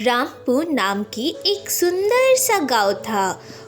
रामपुर नाम की एक सुंदर सा गांव था।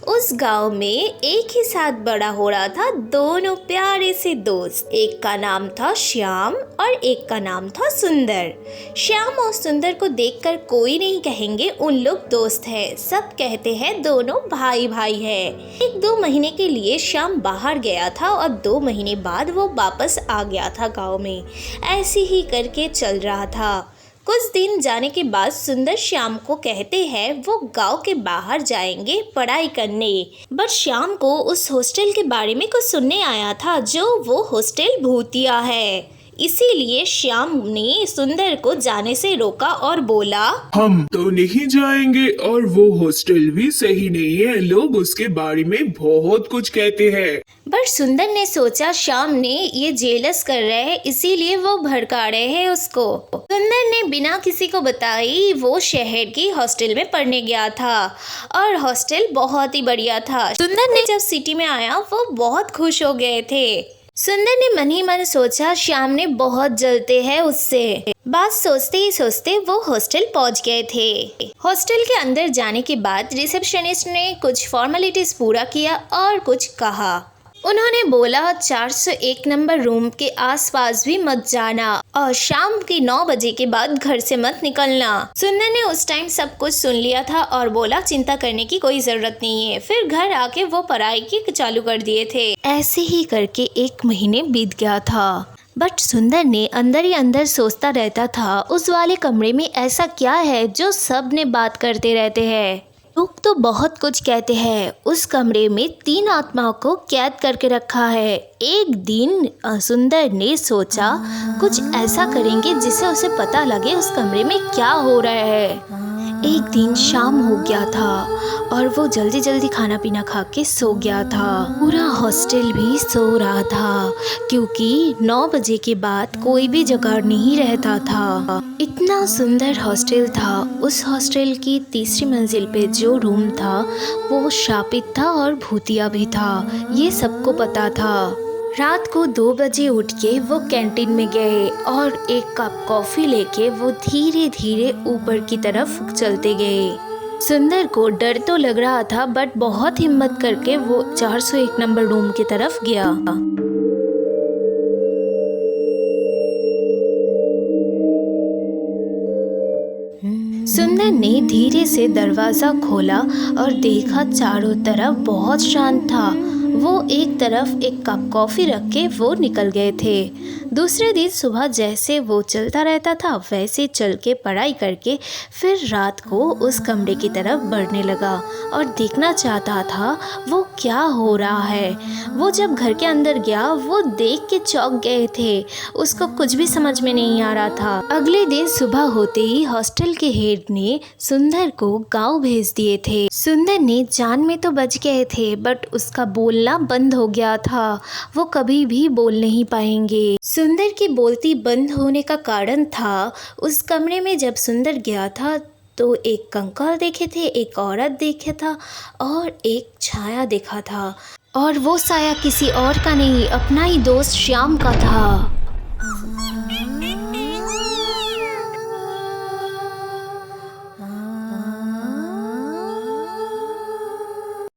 उस गांव में एक ही साथ बड़ा हो रहा था दोनों प्यारे से दोस्त। एक का नाम था श्याम और एक का नाम था सुंदर। श्याम और सुंदर को देखकर कोई नहीं कहेंगे उन लोग दोस्त हैं, सब कहते हैं दोनों भाई भाई है। 1-2 महीने के लिए श्याम बाहर गया था और 2 महीने बाद वो वापस आ गया था गाँव में। ऐसे ही करके चल रहा था। कुछ दिन जाने के बाद सुंदर श्याम को कहते हैं वो गांव के बाहर जाएंगे पढ़ाई करने। बट श्याम को उस हॉस्टल के बारे में कुछ सुनने आया था जो वो हॉस्टल भूतिया है। इसीलिए श्याम ने सुंदर को जाने से रोका और बोला, हम तो नहीं जाएंगे और वो हॉस्टल भी सही नहीं है, लोग उसके बारे में बहुत कुछ कहते हैं। बट सुंदर ने सोचा श्याम ने ये जेलस कर रहे हैं इसीलिए वो भड़का रहे हैं उसको। सुंदर ने बिना किसी को बताई वो शहर की हॉस्टल में पढ़ने गया था और हॉस्टल बहुत ही बढ़िया था। सुंदर ने जब सिटी में आया वो बहुत खुश हो गए थे। सुंदर ने मन ही मन सोचा श्याम ने बहुत जलते हैं उससे। बात सोचते ही सोचते वो हॉस्टल पहुंच गए थे। हॉस्टल के अंदर जाने के बाद रिसेप्शनिस्ट ने कुछ फॉर्मेलिटीज पूरा किया और कुछ कहा। उन्होंने बोला 401 नंबर रूम के आसपास भी मत जाना और शाम के 9 बजे के बाद घर से मत निकलना। सुंदर ने उस टाइम सब कुछ सुन लिया था और बोला चिंता करने की कोई जरूरत नहीं है। फिर घर आके वो पढ़ाई की चालू कर दिए थे। ऐसे ही करके 1 महीने बीत गया था। बट सुंदर ने अंदर ही अंदर सोचता रहता था उस वाले कमरे में ऐसा क्या है जो सब ने बात करते रहते हैं। लोग तो बहुत कुछ कहते हैं। उस कमरे में 3 आत्माओं को कैद करके रखा है। एक दिन सुंदर ने सोचा कुछ ऐसा करेंगे जिससे उसे पता लगे उस कमरे में क्या हो रहा है। एक दिन शाम हो गया था और वो जल्दी जल्दी खाना पीना खा के सो गया था। पूरा हॉस्टल भी सो रहा था क्योंकि 9 बजे के बाद कोई भी जगह नहीं रहता था। इतना सुंदर हॉस्टल था। उस हॉस्टल की 3री मंजिल पे जो रूम था वो शापित था और भूतिया भी था, ये सबको पता था। रात को 2 बजे उठ के वो कैंटीन में गए और 1 कप कॉफ़ी लेके वो धीरे धीरे ऊपर की तरफ चलते गए। सुंदर को डर तो लग रहा था बट बहुत हिम्मत करके वो 401 नंबर रूम की तरफ गया। सुंदर ने धीरे से दरवाज़ा खोला और देखा चारों तरफ बहुत शांत था। वो एक तरफ 1 कप कॉफ़ी रख के वो निकल गए थे। दूसरे दिन सुबह जैसे वो चलता रहता था वैसे चल के पढ़ाई करके फिर रात को उस कमरे की तरफ बढ़ने लगा और देखना चाहता था वो क्या हो रहा है। वो जब घर के अंदर गया वो देख के चौंक गए थे, उसको कुछ भी समझ में नहीं आ रहा था। अगले दिन सुबह होते ही हॉस्टल के हेड ने सुंदर को गाँव भेज दिए थे। सुंदर ने जान में तो बच गए थे बट उसका बोलना बंद हो गया था, वो कभी भी बोल नहीं पाएंगे। सुंदर की बोलती बंद होने का कारण था उस कमरे में जब सुंदर गया था तो एक कंकाल देखे थे, एक औरत देखे था और एक छाया देखा था और वो साया किसी और का नहीं अपना ही दोस्त श्याम का था।